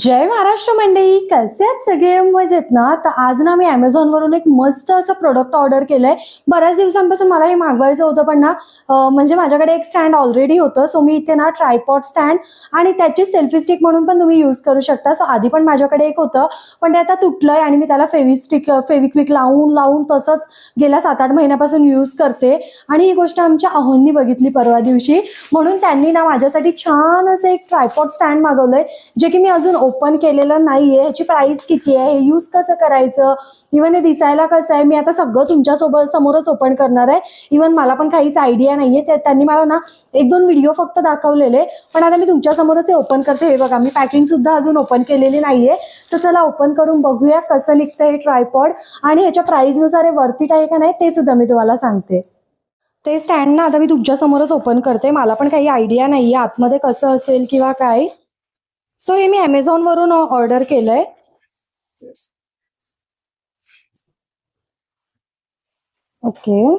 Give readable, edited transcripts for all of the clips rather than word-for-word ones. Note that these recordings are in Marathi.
जय महाराष्ट्र मंडळी, कसे आहेत सगळे? मजेत ना? तर आज ना मी Amazon वरून एक मस्त असं प्रोडक्ट ऑर्डर केलंय. बऱ्याच दिवसांपासून मला हे मागवायचं होतं, पण ना म्हणजे माझ्याकडे एक स्टँड ऑलरेडी होतं. सो मी इथे ना ट्रायपॉड स्टँड आणि त्याची सेल्फी स्टिक म्हणून पण तुम्ही यूज करू शकता. सो आधी पण माझ्याकडे एक होतं, पण ते आता तुटलंय आणि मी त्याला फेविक्विक लावून लावून तसंच गेल्या 7-8 महिन्यापासून यूज करते. आणि ही गोष्ट आमच्या अहोंनी बघितली परवा दिवशी, म्हणून त्यांनी ना माझ्यासाठी छान असं एक ट्रायपॉड स्टँड मागवलंय, जे की मी अजून ओपन केलेलं नाहीये. ह्याची प्राइस किती आहे, हे यूज कसं करायचं, इव्हन हे दिसायला कसं आहे, मी आता सगळं तुमच्यासोबत समोरच ओपन करणार आहे. इव्हन मला पण काहीच आयडिया नाहीये. त्यांनी मला ना 1-2 व्हिडिओ फक्त दाखवलेले, पण आता मी तुमच्या समोरच हे ओपन करते. हे बघा, मी पॅकिंग सुद्धा अजून ओपन केलेली नाहीये. तर चला ओपन करून बघूया कसं निघतं हे ट्रायपॉड आणि ह्याच्या प्राइस नुसार हे वर्थ इट आहे का नाही ते सुद्धा मी तुम्हाला सांगते. ते स्टँड ना आता मी तुमच्या समोरच ओपन करते. मला पण काही आयडिया नाहीये आतमध्ये कसं असेल किंवा काय. सो हे मी Amazon वरून ऑर्डर केलंय. ओके.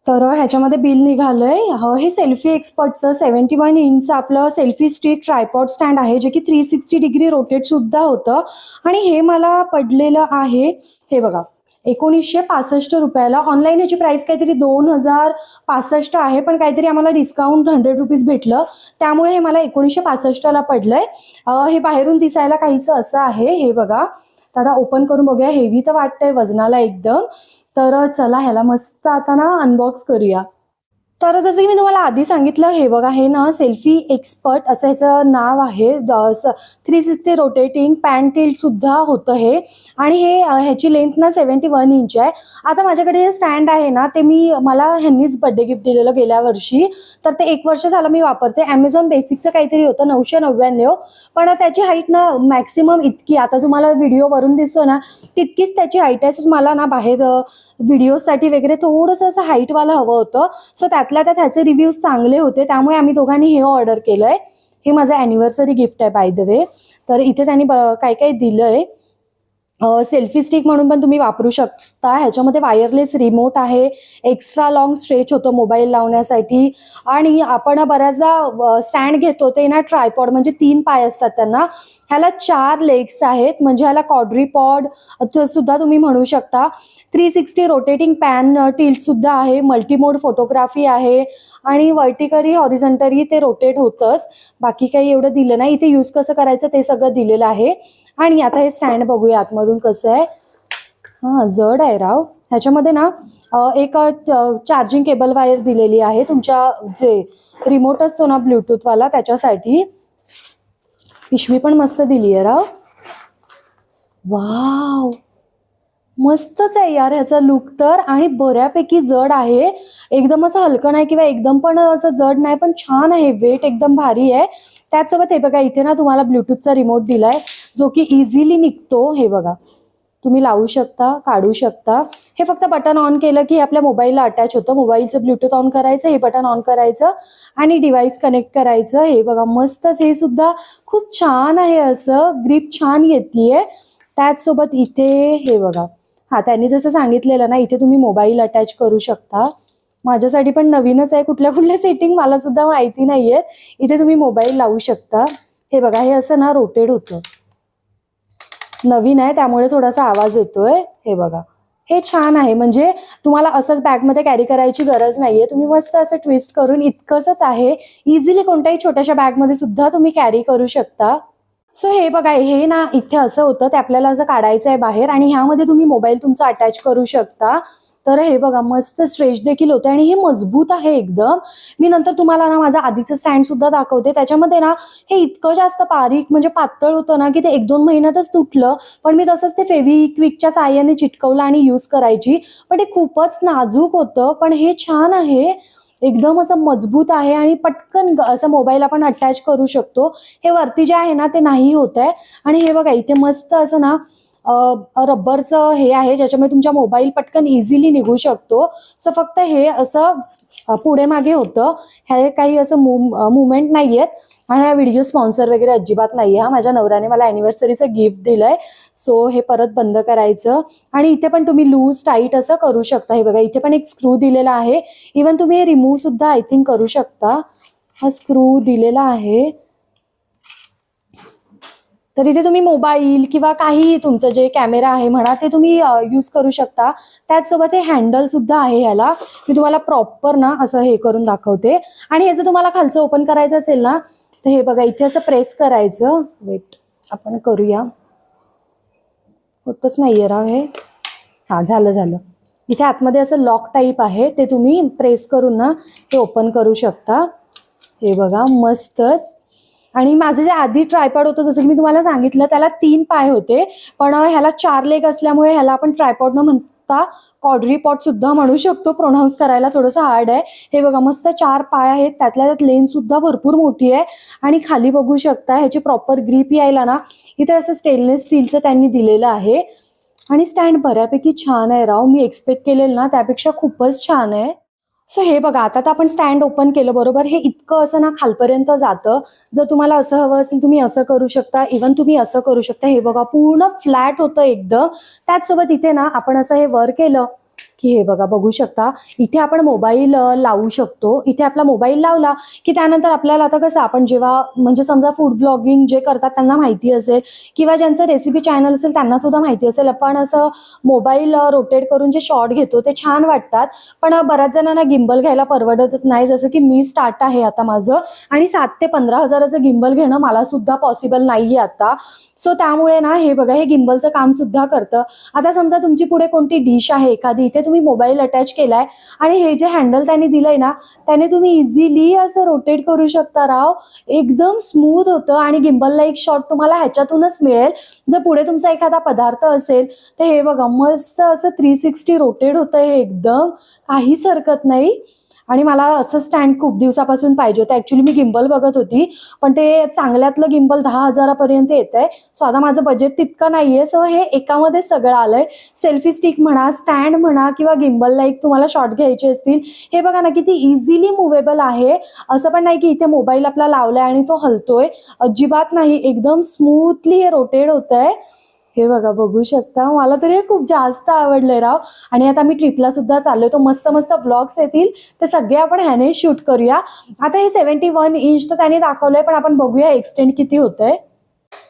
तर ह्याच्यामध्ये बिल निघालंय. हे सेल्फी एक्सपर्टचं 71 इंच आपलं सेल्फी स्टिक ट्रायपॉड स्टँड आहे, जे की 360 डिग्री रोटेट सुद्धा होतं. आणि हे मला पडलेलं आहे, हे बघा, 1965 रुपयाला. ऑनलाईन याची प्राइस काहीतरी 2065 आहे, पण काहीतरी आम्हाला डिस्काउंट 100 रुपीज भेटलं, त्यामुळे हे मला 1965ला पडलंय. हे बाहेरून दिसायला काहीसं असं आहे, हे बघा. तर आता ओपन करून बघूया. हेवी तर वाटतंय वजनाला एकदम. तर चला ह्याला मस्त आता ना अनबॉक्स करूया. तर जसं की मी तुम्हाला आधी सांगितलं, हे बघा, हे ना सेल्फी एक्सपर्ट असं ह्याचं नाव आहे. 360 रोटेटिंग पॅन टिल्ट सुद्धा होतं हे. आणि हे ह्याची लेंथ ना 71 इंच आहे. आता माझ्याकडे जे स्टँड आहे ना, ते मला ह्यांनीच बर्थडे गिफ्ट दिलेलं गेल्या वर्षी. तर ते 1 वर्ष झालं मी वापरते. Amazon बेसिकचं काहीतरी होतं 999, पण त्याची हाईट ना मॅक्सिमम इतकी, आता तुम्हाला व्हिडिओवरून दिसतो ना तितकीच त्याची हाईट आहे. सो मला ना बाहेर व्हिडिओसाठी वगैरे थोडंसं असं हाईटवालं हवं होतं. सो त्यातल्या त्यात ह्याचे रिव्ह्यूज चांगले होते, त्यामुळे आम्ही दोघांनी हे ऑर्डर केलंय. हे माझं अॅनिव्हर्सरी गिफ्ट आहे बाय द वे. तर इथे त्यांनी काय काय दिलंय. सेल्फी स्टिक म्हणून पण तुम्ही वापरू शकता. ह्याच्यामध्ये वायरलेस रिमोट आहे, एक्स्ट्रा लॉंग स्ट्रेच होतं मोबाईल लावण्यासाठी. आणि आपण बऱ्याचदा स्टँड घेतो ते ना ट्रायपॉड, म्हणजे 3 पाय असतात त्यांना. ह्याला 4 लेग्स आहेत, म्हणजे ह्याला क्वाड्रीपॉड सुद्धा तुम्ही म्हणू शकता. 360 रोटेटिंग पॅन टिल्ट सुद्धा आहे, मल्टीमोड फोटोग्राफी आहे, आणि वर्टिकली हॉरिझॉन्टली ते रोटेट होतंच. बाकी काही एवढं दिलं नाही. इथे यूज कसं करायचं ते सगळं दिलेलं आहे. आणि आता हे स्टँड बघूया आतमधून कसं आहे. जड आहे राव. ह्याच्यामध्ये ना एक चार्जिंग केबल वायर दिलेली आहे, तुमच्या जे रिमोट असतो ना ब्लूटूथवाला त्याच्यासाठी. पिशवी पण मस्त दिली आहे राव. वाव, मस्तच आहे यार ह्याचा लुक तर. आणि बऱ्यापैकी जड आहे, एकदम असं हलकं नाही किंवा एकदम पण असं जड नाही, पण छान आहे. वेट एकदम भारी आहे. त्याचसोबत हे बघा, इथे ना तुम्हाला ब्लूटूथचा रिमोट दिलाय, जो की इझिली निघतो. हे बघा, तुम्ही लावू शकता, काढू शकता. हे फक्त बटन ऑन केलं की आपल्या मोबाईलला अटॅच होतं. मोबाईलचं ब्लूटूथ ऑन करायचं, हे बटन ऑन करायचं आणि डिव्हाइस कनेक्ट करायचं. हे बघा, मस्तच. हे सुद्धा खूप छान आहे, असं ग्रिप छान येतेय. त्याचसोबत इथे हे बघा, त्यांनी जसं सांगितलेलं ना, इथे तुम्ही मोबाईल अटॅच करू शकता. माझ्यासाठी पण नवीनच आहे, कुठल्या कुठल्या सेटिंग मला सुद्धा माहिती नाहीये. इथे तुम्ही मोबाईल लावू शकता. हे बघा, हे असं ना रोटेट होतं. नवीन आहे त्यामुळे थोडासा आवाज येतोय. हे बघा, हे छान आहे. म्हणजे तुम्हाला असंच बॅगमध्ये कॅरी करायची गरज नाहीये. तुम्ही मस्त असं ट्विस्ट करून, इतकंच आहे, इझिली कोणत्याही छोट्याशा बॅगमध्ये सुद्धा तुम्ही कॅरी करू शकता. सो हे बघा, हे ना इथे असं होतं, ते आपल्याला असं काढायचं आहे बाहेर, आणि ह्यामध्ये तुम्ही मोबाईल तुमचा अटॅच करू शकता. तर हे बघा, मस्त स्ट्रेच देखील होतं आणि हे मजबूत आहे एकदम. मी नंतर तुम्हाला ना माझं आधीचं स्टँड सुद्धा दाखवते. त्याच्यामध्ये ना हे इतकं जास्त बारीक म्हणजे पातळ होतं ना, की ते 1-2 महिन्यातच तुटलं. पण मी तसंच ते फेविक्विकच्या साहाय्याने चिटकवलं आणि यूज करायची. पण ते खूपच नाजूक होतं. पण हे छान आहे, एकदम असं मजबूत आहे आणि पटकन असं मोबाईल आपण अटॅच करू शकतो. हे वरती जे आहे ना ते नाही होत आहे. आणि हे बघा, इथे मस्त असं ना रबरचं हे आहे, ज्याच्यामुळे तुमच्या मोबाईल पटकन इझिली निघू शकतो. सो फक्त हे असं पुढे मागे होतं. हे काही असं मुवमेंट नाही आहेत. आणि हा व्हिडिओ स्पॉन्सर वगैरे अजिबात नाही आहे. माझ्या नवऱ्याने मला अॅनिव्हर्सरीचं गिफ्ट दिलंय. सो हे परत बंद करायचं. आणि इथे पण तुम्ही लूज टाईट असं करू शकता. हे बघा, इथे पण एक स्क्रू दिलेला आहे. इवन तुम्ही हे रिमूव्ह सुद्धा आय थिंक करू शकता. हा स्क्रू दिलेला आहे. तर इथे तुम्ही मोबाईल किंवा काही तुमचं जे कॅमेरा आहे म्हणा ते तुम्ही यूज करू शकता. त्याचसोबत हे हँडल सुद्धा आहे ह्याला. मी तुम्हाला प्रॉपर ना असं हे करून दाखवते. आणि हे जर तुम्हाला खालचं ओपन करायचं असेल ना तर हे बघा इथे असं प्रेस करायचं. वेट आपण करूया. होतच नाहीये राव हे. हा झालं. इथे आतमध्ये असं लॉक टाईप आहे ते तुम्ही प्रेस करून ना हे ओपन करू शकता. हे बघा मस्तच. आणि माझं जे आधी ट्रायपॉड होतं जसं की मी तुम्हाला सांगितलं त्याला 3 पाय होते, पण ह्याला 4 लेग असल्यामुळे ह्याला आपण ट्रायपॉड न म्हणता क्वाड्रीपॉड सुद्धा म्हणू शकतो. प्रोनाऊन्स करायला थोडंसं हार्ड आहे. हे बघा मस्त 4 पाय आहेत, त्यातल्या त्यात लेन्थ सुद्धा भरपूर मोठी आहे. आणि खाली बघू शकता ह्याची प्रॉपर ग्रीप यायला ना इथे असं स्टेनलेस स्टीलचं त्यांनी दिलेलं आहे. आणि स्टँड बऱ्यापैकी छान आहे राव. मी एक्सपेक्ट केलेलं ना त्यापेक्षा खूपच छान आहे. सो हे बघा आता तर आपण स्टँड ओपन केलं बरोबर. हे इतकं असं ना खालपर्यंत जातं. जर तुम्हाला असं हवं असेल तुम्ही असं करू शकता, इव्हन तुम्ही असं करू शकता. हे बघा पूर्ण फ्लॅट होतं एकदम. त्याचसोबत इथे ना आपण असं हे वर केलं की हे बघा बघू शकता इथे आपण मोबाईल लावू शकतो. इथे आपला मोबाईल लावला की त्यानंतर आपल्याला आता कसं आपण जेव्हा म्हणजे समजा फूड ब्लॉगिंग जे करतात त्यांना माहिती असेल किंवा ज्यांचं रेसिपी चॅनल असेल त्यांना सुद्धा माहिती असेल आपण असं मोबाईल रोटेट करून जे शॉर्ट घेतो ते छान वाटतात. पण बऱ्याच जणांना गिम्बल घ्यायला परवडत नाही. जसं की मी स्टार्ट आहे आता माझं आणि 7 ते 15 हजाराचं गिम्बल घेणं मला सुद्धा पॉसिबल नाहीये आता. सो त्यामुळे ना हे बघा हे गिम्बलचं काम सुद्धा करतं. आता समजा तुमची पुढे कोणती डिश आहे एखादी, इथे तुम्ही मोबाईल अटॅच केलाय आणि हे जे हँडल त्यांनी दिलंय ना त्याने तुम्ही इझिली असं रोटेट करू शकता राव. एकदम स्मूथ होतं आणि गिम्बलला एक शॉट तुम्हाला ह्याच्यातूनच मिळेल. जर पुढे तुमचा एखादा पदार्थ असेल तर हे बघा मस्त असं 360 रोटेट होतं. हे एकदम काहीच हरकत नाही. आणि मला असं स्टँड खूप दिवसापासून पाहिजे होतं. ऍक्च्युली मी गिम्बल बघत होती पण ते चांगल्यातलं गिम्बल 10 हजारापर्यंत येत आहे. सो आता माझं बजेट तितकं नाहीये. सो हे एकामध्ये सगळं आलंय. सेल्फी स्टिक म्हणा, स्टँड म्हणा किंवा गिम्बलला एक तुम्हाला शॉट घ्यायचे असतील. हे बघा ना किती इझिली मुव्हेबल आहे. असं पण नाही की इथे मोबाईल आपला लावलाय आणि तो हलतोय, अजिबात नाही. एकदम स्मूथली हे रोटेट होत आहे. हे बघा बघू शकता. मला तरी खूप जास्त आवडलंय राव. आणि आता मी ट्रिपला सुद्धा चाललोय तो मस्त मस्त व्लॉग्स येतील ते सगळे आपण ह्याने शूट करूया. आता हे 71 इंच तर त्याने दाखवलंय पण आपण बघूया एक्सटेंड किती होतंय.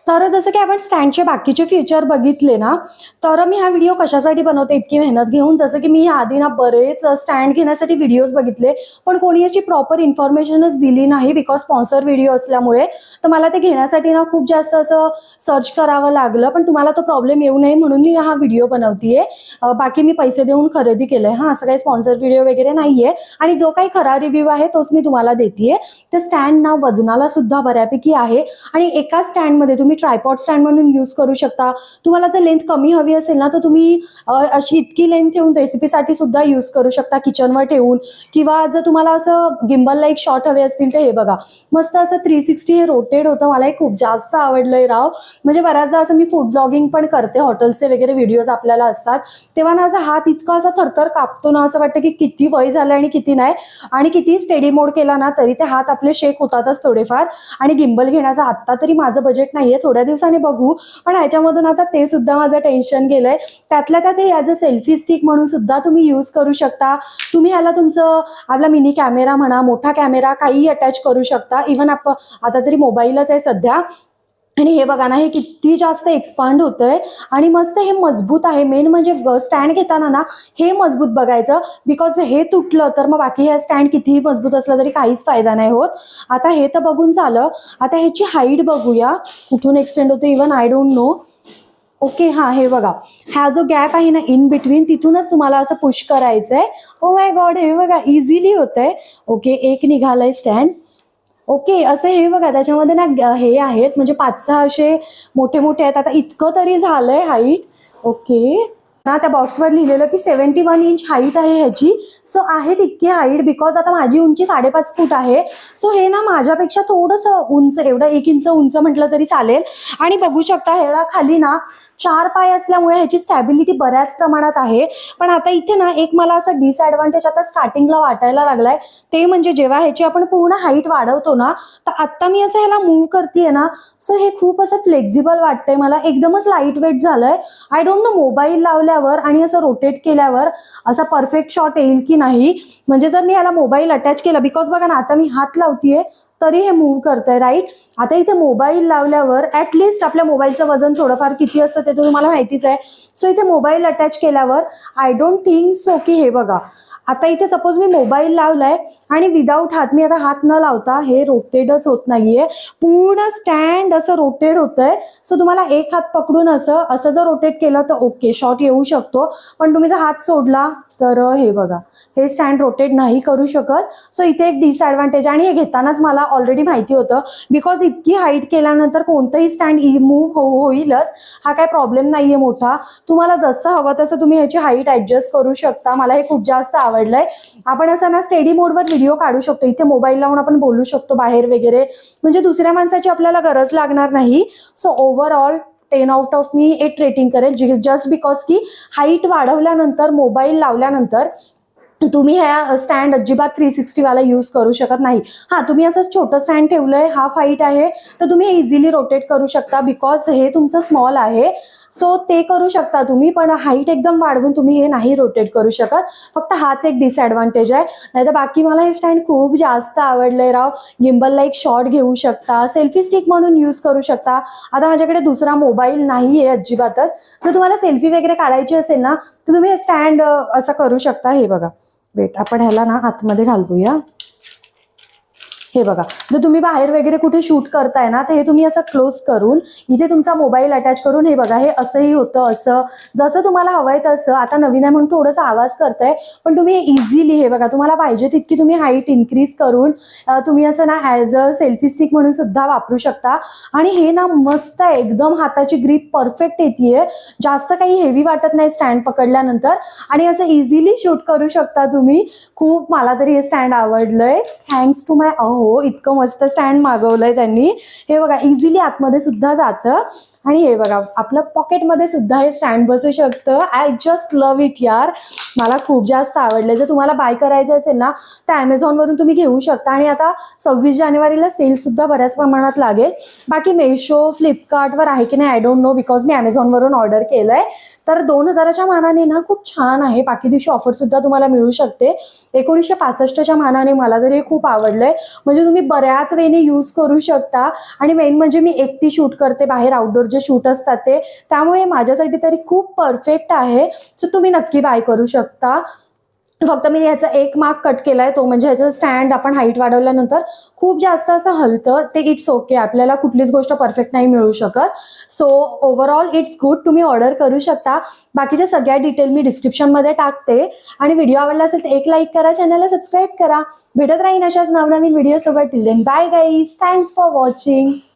तर जसं की आपण स्टँडचे बाकीचे फीचर बघितले ना तर मी हा व्हिडिओ कशासाठी बनवते इतकी मेहनत घेऊन. जसं की मी आधी ना बरेच स्टँड घेण्यासाठी व्हिडिओज बघितले पण कोणी याची प्रॉपर इन्फॉर्मेशनच दिली नाही बिकॉज स्पॉन्सर व्हिडिओ असल्यामुळे. तर मला ते घेण्यासाठी ना खूप जास्त असं सर्च करावं लागलं. पण तुम्हाला तो प्रॉब्लेम येऊ नये म्हणून मी हा व्हिडिओ बनवतीये. बाकी मी पैसे देऊन खरेदी केलंय. हा असं काही स्पॉन्सर व्हिडिओ वगैरे नाहीये. आणि जो काही खरा रिव्ह्यू आहे तोच मी तुम्हाला देतेय. ते स्टँड ना वजनाला सुद्धा बऱ्यापैकी आहे. आणि एका स्टँडमध्ये तुम्ही ट्रायपॉड स्टँड म्हणून यूज करू शकता. तुम्हाला जर लेंथ कमी हवी असेल ना तर तुम्ही अशी इतकी लेंथ ठेवून रेसिपीसाठी सुद्धा यूज करू शकता किचनवर ठेवून. किंवा जर तुम्हाला असं गिम्बलला एक शॉट हवे असतील तर हे बघा मस्त असं 360 हे रोटेट होतं. मला हे खूप जास्त आवडलंय राव. म्हणजे बऱ्याचदा असं मी फूड ब्लॉगिंग पण करते, हॉटेल्सचे वगैरे व्हिडिओज आपल्याला असतात तेव्हा ना असं हात इतका असा थरथर कापतो ना असं वाटतं की किती वय झालं आणि किती नाही. आणि किती स्टेडी मोड केला ना तरी ते हात आपले शेक होतातच थोडेफार. आणि गिम्बल घेण्याचं आत्ता तरी माझं बजेट नाहीये, थोड्या दिवसांनी बघू. पण ह्याच्यामधून आता ते सुद्धा माझं टेन्शन गेलंय. त्यातल्या त्यात हे ॲज अ सेल्फी स्टिक म्हणून सुद्धा तुम्ही यूज करू शकता. तुम्ही ह्याला तुमचं आपला मिनी कॅमेरा म्हणा, मोठा कॅमेरा काही अटॅच करू शकता. इव्हन आता तरी मोबाईलच आहे सध्या. आणि हे बघा ना हे किती जास्त एक्सपांड होतंय आणि मस्त हे मजबूत आहे. मेन म्हणजे स्टँड घेताना ना हे मजबूत बघायचं बिकॉज हे तुटलं तर मग बाकी हे स्टँड कितीही मजबूत असलं तरी काहीच फायदा नाही होत. आता हे तर बघून झालं. आता ह्याची हाईट बघूया कुठून एक्सटेंड होते. Even I don't know. Okay हा हे बघा हा जो गॅप आहे ना इन बिटवीन तिथूनच तुम्हाला असं पुश करायचंय. ओ माय गॉड हे बघा इझिली होतंय. ओके एक निघालंय स्टँड. ओके असं हे बघा त्याच्यामध्ये ना हे आहेत म्हणजे 5-6 असे मोठे मोठे आहेत. आता इतकं तरी झालंय हाईट. ओके ना त्या बॉक्सवर लिहिलेलं की 71 इंच हाईट आहे ह्याची. सो आहे तितकी हाईट बिकॉज आता माझी उंची 5.5 फूट आहे. सो हे ना माझ्यापेक्षा थोडंसं उंच, एवढं 1 इंच उंच म्हटलं तरी चालेल. आणि बघू शकता ह्याला खाली ना 4 पाय असल्यामुळे ह्याची स्टॅबिलिटी बऱ्याच प्रमाणात आहे. पण आता इथे ना एक मला असं डिसएडव्हान्टेज आता स्टार्टिंगला वाटायला लागलाय ते म्हणजे जेव्हा ह्याची आपण पूर्ण हाईट वाढवतो ना तर आता मी असं ह्याला मूव्ह करतेय ना सो हे खूप असं फ्लेक्झिबल वाटतंय मला. एकदमच लाईट वेट झालंय. आय डोंट नो मोबाईल लावल्यावर आणि असं रोटेट केल्यावर असा परफेक्ट शॉट येईल की नाही. म्हणजे जर मी ह्याला मोबाईल अटॅच केला बिकॉज बघा ना आता मी हात लावतीये तरी हे मूव्ह करतंय, राईट. आता इथे मोबाईल लावल्यावर ऍटलिस्ट आपल्या मोबाईलचं वजन थोडंफार किती असतं ते तर तुम्हाला माहितीच आहे. सो इथे मोबाईल अटॅच केल्यावर आय डोंट थिंक सो की हे बघा, आता इथे सपोज मी मोबाईल लावलाय आणि विदाऊट हात, मी आता हात न लावता हे रोटेटच होत नाहीये, पूर्ण स्टँड असं रोटेट होतंय. सो तुम्हाला एक हात पकडून असं असं जर रोटेट केलं तर ओके, शॉट येऊ शकतो. पण तुम्ही जर हात सोडला तर हे बघा, हे स्टँड रोटेट नाही करू शकत. सो इथे एक डिसएडव्हान्टेज, आणि हे घेतानाच मला ऑलरेडी माहिती होतं, बिकॉज इतकी हाईट केल्यानंतर कोणतंही स्टँड मूव्ह होईलच, हा काय प्रॉब्लेम नाहीये मोठा. तुम्हाला जसं हवं तसं तुम्ही ह्याची हाईट ऍडजस्ट करू शकता. मला हे खूप जास्त आवडलंय. आपण असं ना स्टेडी मोडवर व्हिडिओ काढू शकतो, इथे मोबाईल लावून आपण बोलू शकतो बाहेर वगैरे, म्हणजे दुसऱ्या माणसाची आपल्याला गरज लागणार नाही. So overall 10 out of me 8 rating करेल, जस्ट बिकॉज की हाईट वाढवल्यानंतर, मोबाईल लावल्यानंतर तुम्ही ह्या स्टँड अजिबात 360 वाला यूज करू शकत नाही. हा, तुम्ही असं छोटं स्टँड ठेवलंय, हाफ हाईट आहे, तर तुम्ही इझिली रोटेट करू शकता, बिकॉज हे तुमचं स्मॉल आहे. सो ते करू शकता तुम्ही, पण हाईट एकदम वाढवून तुम्ही हे नाही रोटेट करू शकत. फक्त हाच एक डिसएडव्हान्टेज आहे. नाहीतर बाकी मला हे स्टँड खूप जास्त आवडलंय राव. गिम्बलला एक शॉट घेऊ शकता, सेल्फी स्टिक म्हणून यूज करू शकता. आता माझ्याकडे दुसरा मोबाईल नाहीये अजिबातच. जर तुम्हाला सेल्फी वगैरे काढायची असेल ना, तर तुम्ही हे स्टँड असं करू शकता. हे बघा, वेट, आपण ह्याला ना आतमध्ये घालवूया. हे बघा, जर तुम्ही बाहेर वगैरे कुठे शूट करताय ना, तर हे तुम्ही असं क्लोज करून इथे तुमचा मोबाईल अटॅच करून, हे बघा, हे असंही होतं, असं जसं तुम्हाला हवंय तसं. आता नवीन आहे म्हणून थोडंसं आवाज करतंय, पण तुम्ही इझिली, हे बघा, तुम्हाला पाहिजे तितकी तुम्ही हाईट इन्क्रीज करून तुम्ही असं ना ॲज अ सेल्फी स्टिक म्हणून सुद्धा वापरू शकता. आणि हे ना मस्त आहे एकदम, हाताची ग्रीप परफेक्ट येते, जास्त काही हेवी वाटत नाही स्टँड पकडल्यानंतर, आणि असं इझिली शूट करू शकता तुम्ही. खूप मला तरी हे स्टँड आवडलंय. थँक्स टू माय, हो, इतकं मस्त स्टँड मागवलंय त्यांनी. हे बघा, इझिली आतमध्ये सुद्धा जातं, आणि हे बघा, आपलं पॉकेटमध्ये सुद्धा हे स्टँड बसू शकतं. आय जस्ट लव्ह इट यार, मला खूप जास्त आवडलं. जर तुम्हाला बाय करायचं असेल ना, तर ॲमेझॉनवरून तुम्ही घेऊ शकता. आणि आता 26 जानेवारीला सेल सुद्धा बऱ्याच प्रमाणात लागेल. बाकी मेशो, फ्लिपकार्टवर आहे की नाही आय डोंट नो, बिकॉज मी ॲमेझॉनवरून ऑर्डर केलंय. तर 2000च्या मानाने ना खूप छान आहे. बाकी दिवशी ऑफर सुद्धा तुम्हाला मिळू शकते. 1965च्या मानाने मला तरी हे खूप आवडलंय. म्हणजे तुम्ही बऱ्याच वेने यूज करू शकता. आणि मेन म्हणजे मी एकटी शूट करते बाहेर, आउटडोर जे शूट असतात ते, त्यामुळे माझ्यासाठी तरी खूप परफेक्ट आहे. सो तुम्ही नक्की बाय करू शकता. फक्त मी ह्याचा एक मार्क कट केलाय, तो म्हणजे ह्याचं स्टँड आपण हाईट वाढवल्यानंतर खूप जास्त असं हलतं, ते इट्स ओके, आपल्याला कुठलीच गोष्ट परफेक्ट नाही मिळू शकत. सो ओव्हरऑल इट्स गुड, तुम्ही ऑर्डर करू शकता. बाकीच्या सगळ्या डिटेल मी डिस्क्रिप्शनमध्ये टाकते. आणि व्हिडिओ आवडला असेल तर एक लाईक करा, चॅनलला सबस्क्राईब करा. भेटत राहीन अशाच नवनवीन व्हिडिओ सोबत. Till then bye guys, thanks for watching.